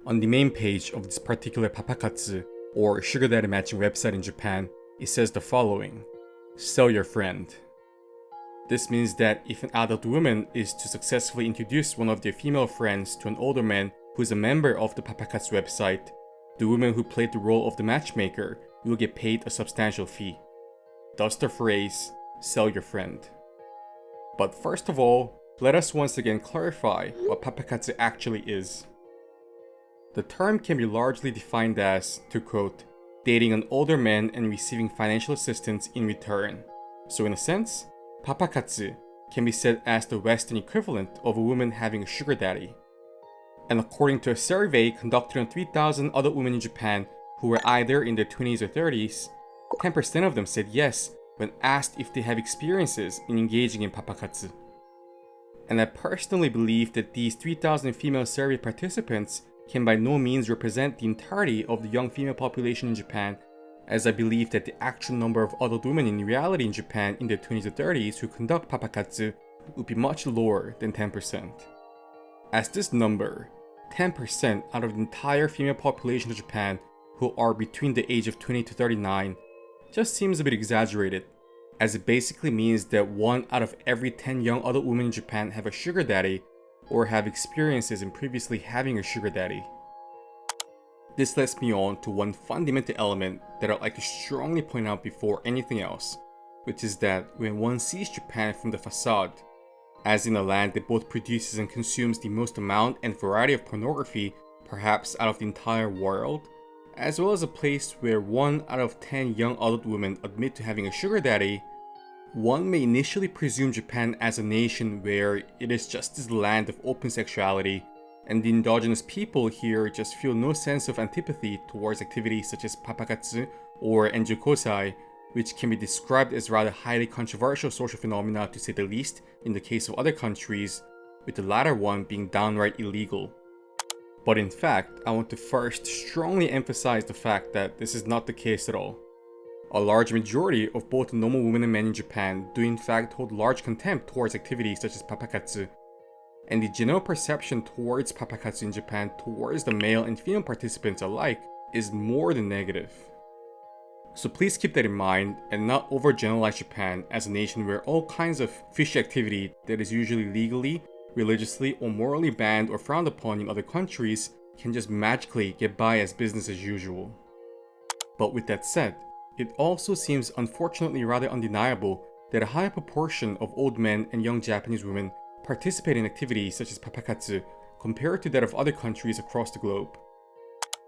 On the main page of this particular Papakatsu, or sugar daddy matching website in Japan, it says the following: sell your friend. This means that if an adult woman is to successfully introduce one of their female friends to an older man who is a member of the Papakatsu website, the woman who played the role of the matchmaker will get paid a substantial fee. Thus the phrase, sell your friend. But first of all, let us once again clarify what Papakatsu actually is. The term can be largely defined as, to quote, dating an older man and receiving financial assistance in return. So in a sense, Papakatsu can be said as the Western equivalent of a woman having a sugar daddy. And according to a survey conducted on 3,000 adult women in Japan who were either in their 20s or 30s, 10% of them said yes when asked if they have experiences in engaging in Papakatsu. And I personally believe that these 3,000 female survey participants can by no means represent the entirety of the young female population in Japan, as I believe that the actual number of adult women in reality in Japan in their 20s or 30s who conduct Papakatsu would be much lower than 10%. As this number, 10% out of the entire female population of Japan who are between the age of 20 to 39, just seems a bit exaggerated, as it basically means that 1 out of every 10 young adult women in Japan have a sugar daddy or have experiences in previously having a sugar daddy. This lets me on to one fundamental element that I'd like to strongly point out before anything else, which is that when one sees Japan from the facade, as in a land that both produces and consumes the most amount and variety of pornography perhaps out of the entire world, as well as a place where 1 out of 10 young adult women admit to having a sugar daddy, one may initially presume Japan as a nation where it is just this land of open sexuality, and the indigenous people here just feel no sense of antipathy towards activities such as Papakatsu or enjokosai, which can be described as rather highly controversial social phenomena to say the least in the case of other countries, with the latter one being downright illegal. But in fact, I want to first strongly emphasize the fact that this is not the case at all. A large majority of both normal women and men in Japan do in fact hold large contempt towards activities such as Papakatsu, and the general perception towards Papakatsu in Japan towards the male and female participants alike is more than negative. So please keep that in mind and not overgeneralize Japan as a nation where all kinds of fishy activity that is usually legally, religiously, or morally banned or frowned upon in other countries can just magically get by as business as usual. But with that said, it also seems unfortunately rather undeniable that a high proportion of old men and young Japanese women participate in activities such as Papakatsu compared to that of other countries across the globe.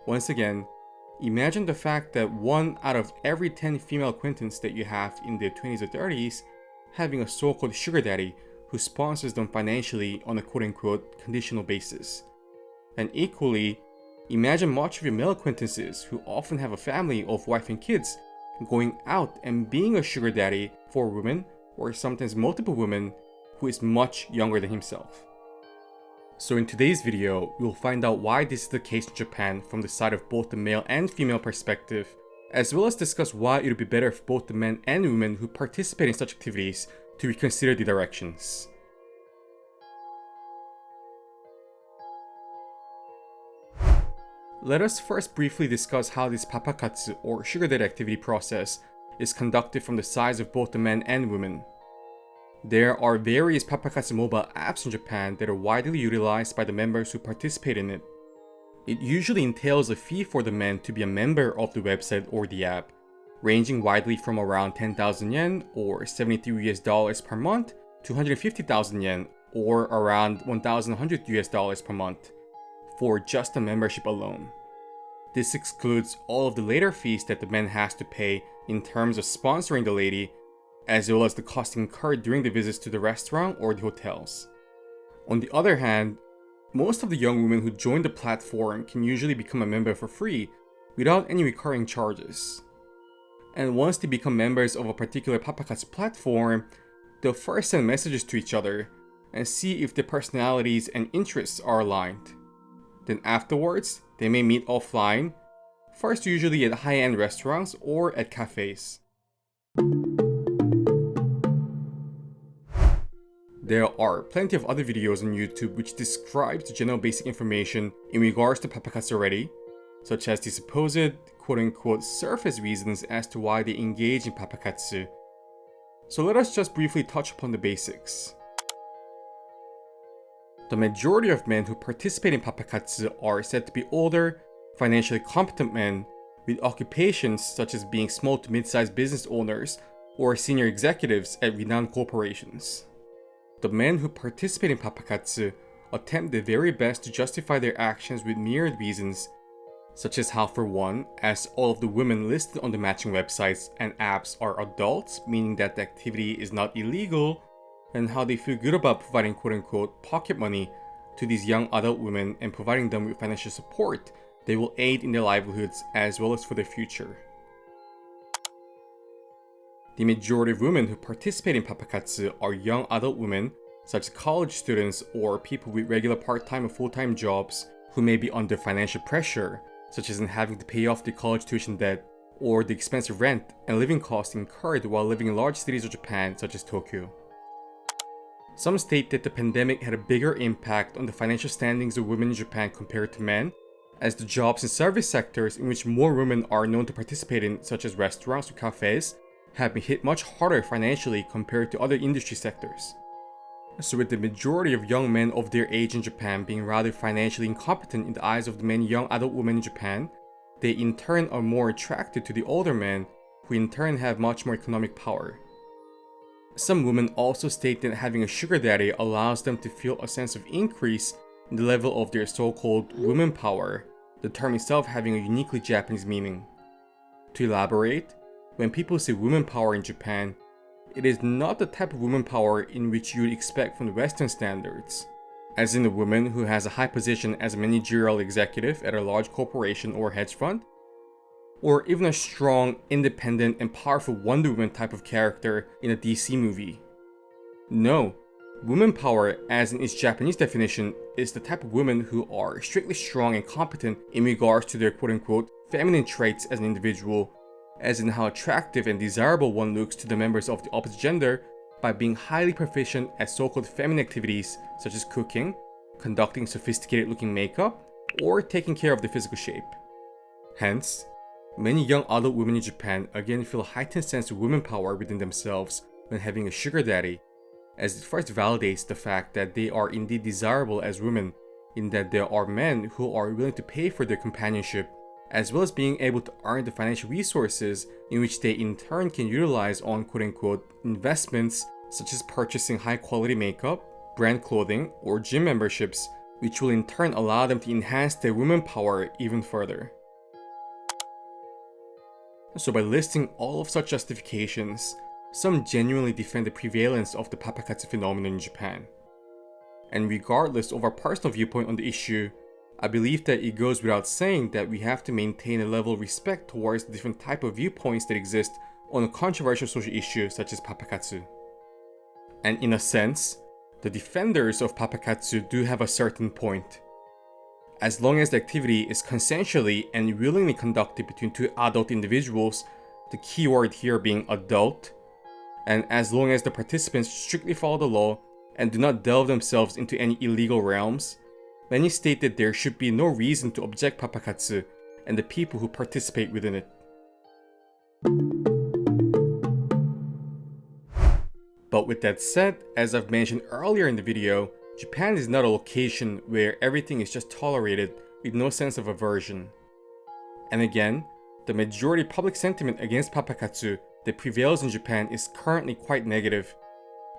Once again, imagine the fact that 1 out of every 10 female acquaintances that you have in their 20s or 30s having a so-called sugar daddy who sponsors them financially on a quote-unquote conditional basis. And equally, imagine much of your male acquaintances who often have a family of wife and kids going out and being a sugar daddy for a woman, or sometimes multiple women, who is much younger than himself. So in today's video, we'll find out why this is the case in Japan from the side of both the male and female perspective, as well as discuss why it would be better for both the men and women who participate in such activities to reconsider the directions. Let us first briefly discuss how this Papakatsu or sugar daddy activity process is conducted from the sides of both the men and women. There are various Papakatsu mobile apps in Japan that are widely utilized by the members who participate in it. It usually entails a fee for the men to be a member of the website or the app, ranging widely from around 10,000 yen or $73 per month to 150,000 yen or around $1,100 per month for just the membership alone. This excludes all of the later fees that the man has to pay in terms of sponsoring the lady, as well as the cost incurred during the visits to the restaurant or the hotels. On the other hand, most of the young women who join the platform can usually become a member for free without any recurring charges. And once they become members of a particular Papakatsu platform, they'll first send messages to each other and see if their personalities and interests are aligned. Then afterwards, they may meet offline, first usually at high-end restaurants or at cafes. There are plenty of other videos on YouTube which describe the general basic information in regards to Papakatsu already, such as the supposed quote-unquote surface reasons as to why they engage in Papakatsu. So let us just briefly touch upon the basics. The majority of men who participate in Papakatsu are said to be older, financially competent men with occupations such as being small to mid-sized business owners or senior executives at renowned corporations. The men who participate in Papakatsu attempt their very best to justify their actions with myriad reasons, such as how, for one, as all of the women listed on the matching websites and apps are adults, meaning that the activity is not illegal, and how they feel good about providing quote-unquote pocket money to these young adult women and providing them with financial support they will aid in their livelihoods as well as for their future. The majority of women who participate in Papakatsu are young adult women, such as college students or people with regular part-time or full-time jobs who may be under financial pressure, such as in having to pay off the college tuition debt or the expensive rent and living costs incurred while living in large cities of Japan, such as Tokyo. Some state that the pandemic had a bigger impact on the financial standings of women in Japan compared to men, as the jobs and service sectors in which more women are known to participate in, such as restaurants or cafes, have been hit much harder financially compared to other industry sectors. So with the majority of young men of their age in Japan being rather financially incompetent in the eyes of the many young adult women in Japan, they in turn are more attracted to the older men, who in turn have much more economic power. Some women also state that having a sugar daddy allows them to feel a sense of increase in the level of their so-called woman power, the term itself having a uniquely Japanese meaning. To elaborate, when people say woman power in Japan, it is not the type of woman power in which you would expect from the Western standards, as in a woman who has a high position as a managerial executive at a large corporation or hedge fund, or even a strong, independent, and powerful Wonder Woman type of character in a DC movie. No, woman power, as in its Japanese definition, is the type of women who are strictly strong and competent in regards to their quote-unquote feminine traits as an individual, as in how attractive and desirable one looks to the members of the opposite gender by being highly proficient at so-called feminine activities such as cooking, conducting sophisticated-looking makeup, or taking care of their physical shape. Hence, many young adult women in Japan again feel a heightened sense of woman power within themselves when having a sugar daddy, as it first validates the fact that they are indeed desirable as women, in that there are men who are willing to pay for their companionship, as well as being able to earn the financial resources in which they in turn can utilize on quote-unquote investments such as purchasing high-quality makeup, brand clothing, or gym memberships, which will in turn allow them to enhance their woman power even further. So by listing all of such justifications, some genuinely defend the prevalence of the Papakatsu phenomenon in Japan. And regardless of our personal viewpoint on the issue, I believe that it goes without saying that we have to maintain a level of respect towards the different type of viewpoints that exist on a controversial social issue such as Papakatsu. And in a sense, the defenders of Papakatsu do have a certain point. As long as the activity is consensually and willingly conducted between two adult individuals, the key word here being adult, and as long as the participants strictly follow the law and do not delve themselves into any illegal realms, many state that there should be no reason to object Papakatsu and the people who participate within it. But with that said, as I've mentioned earlier in the video, Japan is not a location where everything is just tolerated with no sense of aversion. And again, the majority public sentiment against Papakatsu that prevails in Japan is currently quite negative,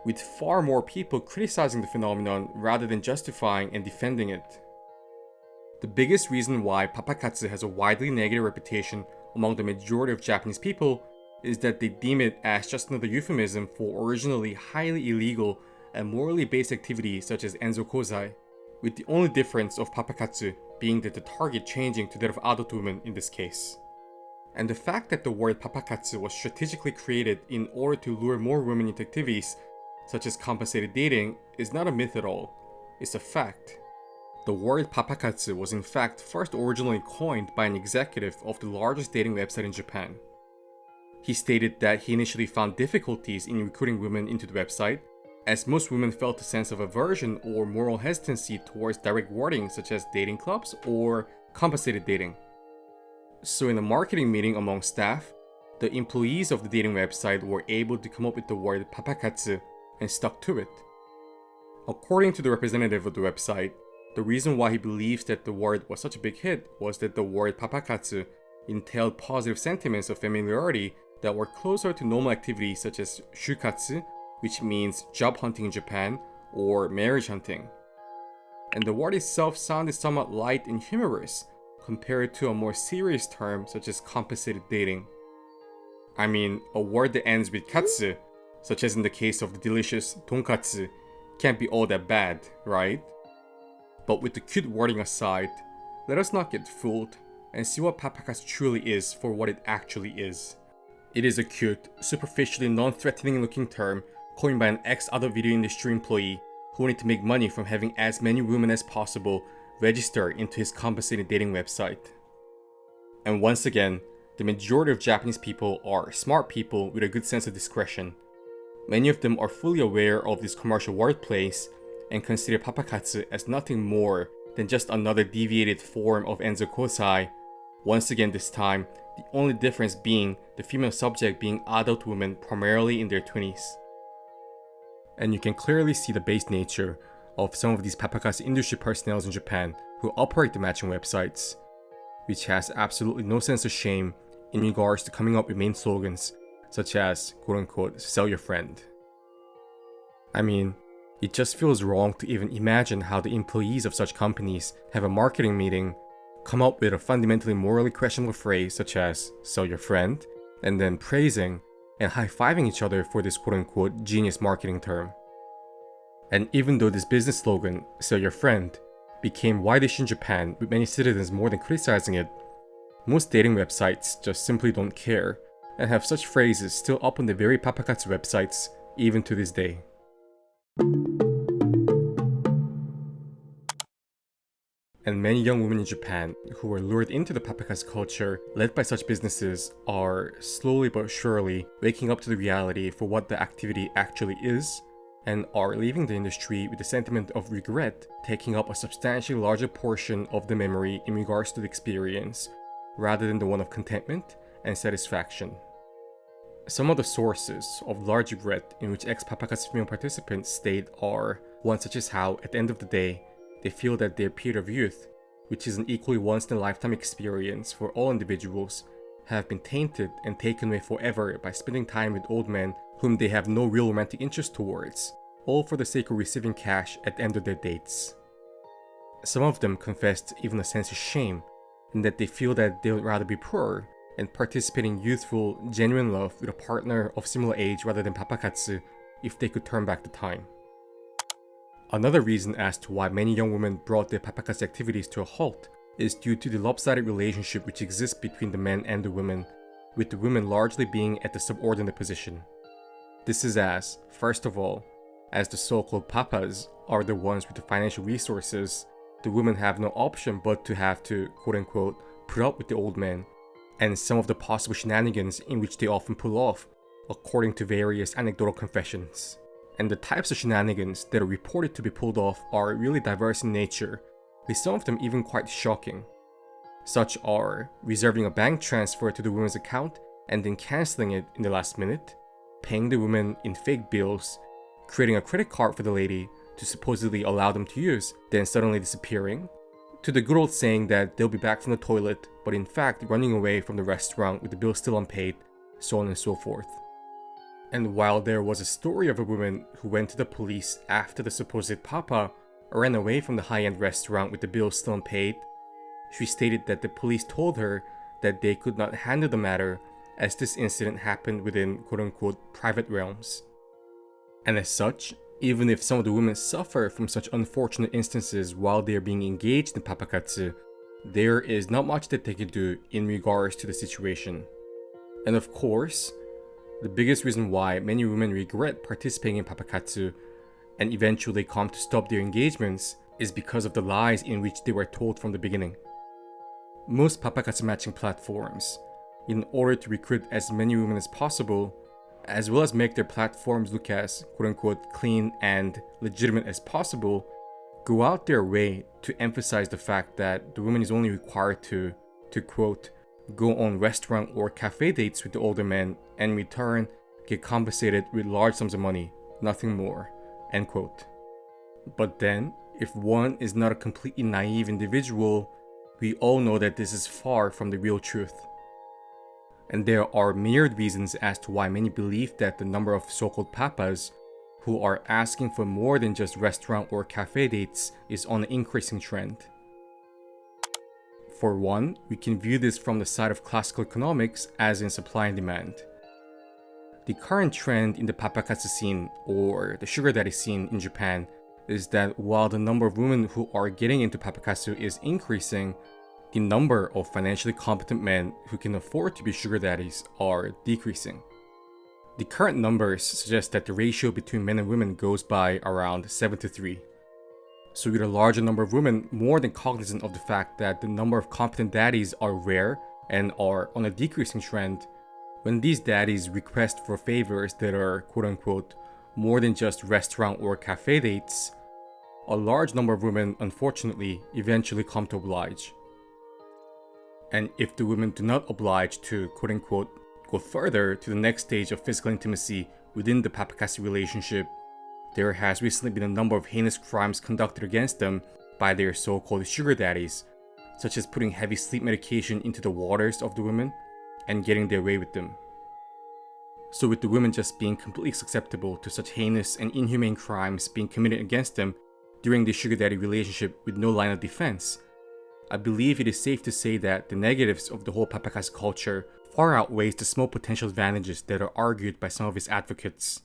with far more people criticizing the phenomenon rather than justifying and defending it. The biggest reason why Papakatsu has a widely negative reputation among the majority of Japanese people is that they deem it as just another euphemism for originally highly illegal and morally based activities such as Enzo Kozai, with the only difference of Papakatsu being that the target changing to that of adult women in this case. And the fact that the word Papakatsu was strategically created in order to lure more women into activities such as compensated dating is not a myth at all, it's a fact. The word Papakatsu was in fact first originally coined by an executive of the largest dating website in Japan. He stated that he initially found difficulties in recruiting women into the website as most women felt a sense of aversion or moral hesitancy towards direct wording such as dating clubs or compensated dating. So in a marketing meeting among staff, the employees of the dating website were able to come up with the word Papakatsu and stuck to it. According to the representative of the website, the reason why he believes that the word was such a big hit was that the word Papakatsu entailed positive sentiments of familiarity that were closer to normal activities such as shukatsu, which means job hunting in Japan, or marriage hunting. And the word itself sounded somewhat light and humorous compared to a more serious term such as compensated dating. I mean, a word that ends with katsu, such as in the case of the delicious tonkatsu, can't be all that bad, right? But with the cute wording aside, let us not get fooled and see what Papakatsu truly is for what it actually is. It is a cute, superficially non-threatening looking term coined by an ex-other video industry employee who wanted to make money from having as many women as possible register into his compensated dating website. And once again, the majority of Japanese people are smart people with a good sense of discretion. Many of them are fully aware of this commercial wordplays and consider Papakatsu as nothing more than just another deviated form of Enzo Kosai. Once again this time, the only difference being the female subject being adult women primarily in their 20s. And you can clearly see the base nature of some of these Papakatsu industry personnel in Japan who operate the matching websites, which has absolutely no sense of shame in regards to coming up with main slogans such as quote-unquote sell your friend. I mean, it just feels wrong to even imagine how the employees of such companies have a marketing meeting, come up with a fundamentally morally questionable phrase such as sell your friend, and then praising and high-fiving each other for this quote-unquote genius marketing term. And even though this business slogan, sell your friend, became wide-ish in Japan with many citizens more than criticizing it, most dating websites just simply don't care and have such phrases still up on the very Papakatsu websites even to this day. And many young women in Japan who were lured into the Papakatsu culture led by such businesses are slowly but surely waking up to the reality for what the activity actually is, and are leaving the industry with the sentiment of regret taking up a substantially larger portion of the memory in regards to the experience, rather than the one of contentment and satisfaction. Some of the sources of large regret in which ex-Papakatsu female participants state are one such as how, at the end of the day, they feel that their period of youth, which is an equally once-in-a-lifetime experience for all individuals, have been tainted and taken away forever by spending time with old men whom they have no real romantic interest towards, all for the sake of receiving cash at the end of their dates. Some of them confessed even a sense of shame, in that they feel that they would rather be poor and participate in youthful, genuine love with a partner of similar age rather than Papakatsu if they could turn back the time. Another reason as to why many young women brought their Papakatsu activities to a halt is due to the lopsided relationship which exists between the men and the women, with the women largely being at the subordinate position. This is as, first of all, as the so-called papas are the ones with the financial resources, the women have no option but to have to, quote-unquote, put up with the old men, and some of the possible shenanigans in which they often pull off, according to various anecdotal confessions. And the types of shenanigans that are reported to be pulled off are really diverse in nature, with some of them even quite shocking. Such are reserving a bank transfer to the woman's account and then cancelling it in the last minute, paying the woman in fake bills, creating a credit card for the lady to supposedly allow them to use, then suddenly disappearing, to the good old saying that they'll be back from the toilet, but in fact running away from the restaurant with the bill still unpaid, so on and so forth. And while there was a story of a woman who went to the police after the supposed papa ran away from the high-end restaurant with the bill still unpaid, she stated that the police told her that they could not handle the matter as this incident happened within quote-unquote private realms. And as such, even if some of the women suffer from such unfortunate instances while they are being engaged in Papakatsu, there is not much that they can do in regards to the situation. And of course, the biggest reason why many women regret participating in Papakatsu and eventually come to stop their engagements is because of the lies in which they were told from the beginning. Most Papakatsu matching platforms, in order to recruit as many women as possible, as well as make their platforms look as quote-unquote clean and legitimate as possible, go out their way to emphasize the fact that the woman is only required to quote, go on restaurant or cafe dates with the older men and in return get compensated with large sums of money, nothing more, end quote. But then, if one is not a completely naive individual, we all know that this is far from the real truth. And there are myriad reasons as to why many believe that the number of so-called papas who are asking for more than just restaurant or cafe dates is on an increasing trend. For one, we can view this from the side of classical economics as in supply and demand. The current trend in the Papakatsu scene, or the sugar daddy scene in Japan, is that while the number of women who are getting into Papakatsu is increasing, the number of financially competent men who can afford to be sugar daddies are decreasing. The current numbers suggest that the ratio between men and women goes by around 7-3. So with a larger number of women more than cognizant of the fact that the number of competent daddies are rare and are on a decreasing trend, when these daddies request for favors that are quote-unquote more than just restaurant or cafe dates, a large number of women unfortunately eventually come to oblige. And if the women do not oblige to quote-unquote go further to the next stage of physical intimacy within the Papakatsu relationship, there has recently been a number of heinous crimes conducted against them by their so-called sugar daddies, such as putting heavy sleep medication into the waters of the women and getting their way with them. So with the women just being completely susceptible to such heinous and inhumane crimes being committed against them during the sugar daddy relationship with no line of defense, I believe it is safe to say that the negatives of the whole Papakatsu culture far outweighs the small potential advantages that are argued by some of its advocates.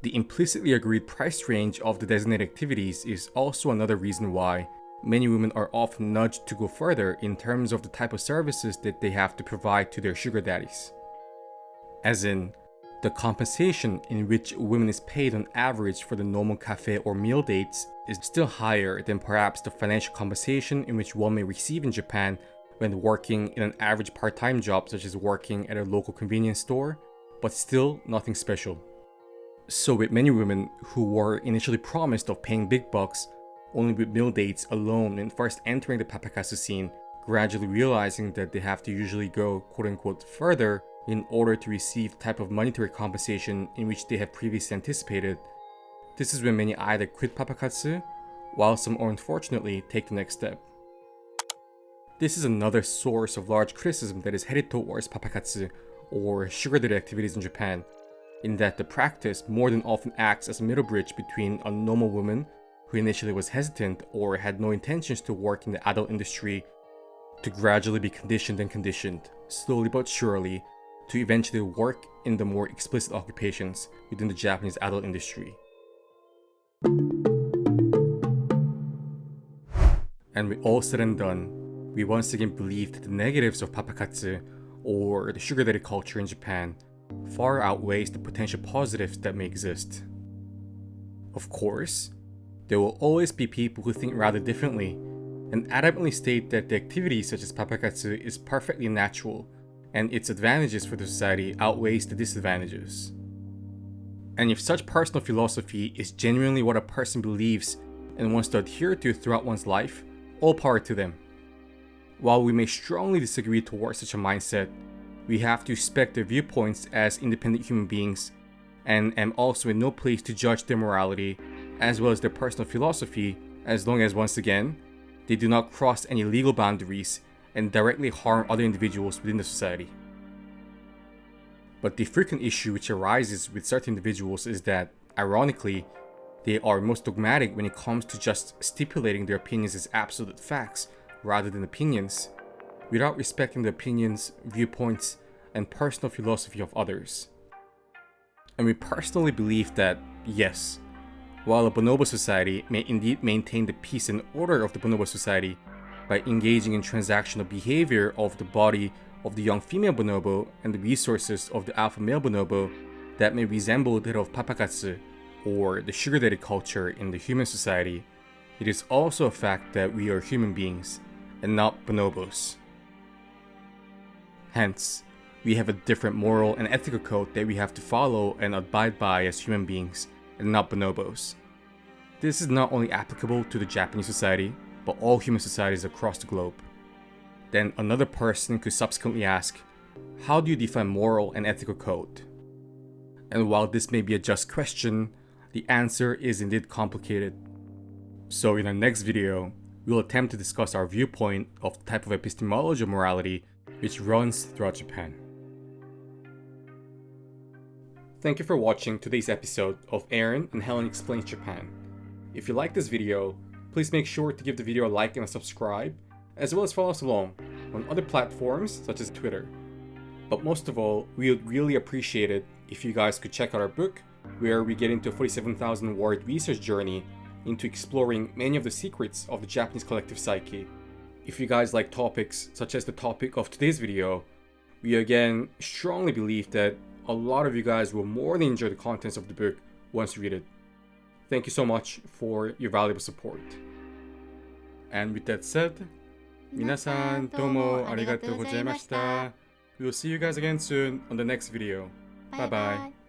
The implicitly agreed price range of the designated activities is also another reason why many women are often nudged to go further in terms of the type of services that they have to provide to their sugar daddies. As in, the compensation in which a woman is paid on average for the normal cafe or meal dates is still higher than perhaps the financial compensation in which one may receive in Japan when working in an average part-time job such as working at a local convenience store, but still nothing special. So with many women who were initially promised of paying big bucks only with meal dates alone when first entering the Papakatsu scene, gradually realizing that they have to usually go quote-unquote further in order to receive the type of monetary compensation in which they have previously anticipated, this is when many either quit Papakatsu, while some unfortunately take the next step. This is another source of large criticism that is headed towards Papakatsu, or sugar daddy activities in Japan, in that the practice more than often acts as a middle bridge between a normal woman who initially was hesitant or had no intentions to work in the adult industry to gradually be conditioned, slowly but surely, to eventually work in the more explicit occupations within the Japanese adult industry. And with all said and done, we once again believe that the negatives of Papakatsu, or the sugar daddy culture in Japan, far outweighs the potential positives that may exist. Of course, there will always be people who think rather differently and adamantly state that the activity such as Papakatsu is perfectly natural and its advantages for the society outweighs the disadvantages. And if such personal philosophy is genuinely what a person believes and wants to adhere to throughout one's life, all power to them. While we may strongly disagree towards such a mindset, we have to respect their viewpoints as independent human beings, and am also in no place to judge their morality as well as their personal philosophy, as long as, once again, they do not cross any legal boundaries and directly harm other individuals within the society. But the frequent issue which arises with certain individuals is that, ironically, they are most dogmatic when it comes to just stipulating their opinions as absolute facts rather than opinions, without respecting the opinions, viewpoints, and personal philosophy of others. And we personally believe that, yes, while a bonobo society may indeed maintain the peace and order of the bonobo society by engaging in transactional behavior of the body of the young female bonobo and the resources of the alpha male bonobo that may resemble that of Papakatsu, or the sugar daddy culture in the human society, it is also a fact that we are human beings and not bonobos. Hence, we have a different moral and ethical code that we have to follow and abide by as human beings and not bonobos. This is not only applicable to the Japanese society, but all human societies across the globe. Then another person could subsequently ask, how do you define moral and ethical code? And while this may be a just question, the answer is indeed complicated. So in our next video, we'll attempt to discuss our viewpoint of the type of epistemology of morality which runs throughout Japan. Thank you for watching today's episode of Aaron and Helen Explains Japan. If you like this video, please make sure to give the video a like and a subscribe, as well as follow us along on other platforms such as Twitter. But most of all, we would really appreciate it if you guys could check out our book, where we get into a 47,000 word research journey into exploring many of the secrets of the Japanese collective psyche. If you guys like topics such as the topic of today's video, we again strongly believe that a lot of you guys will more than enjoy the contents of the book once you read it. Thank you so much for your valuable support. And with that said, 皆さんどうもありがとうございました。We'll see you guys again soon on the next video. Bye bye.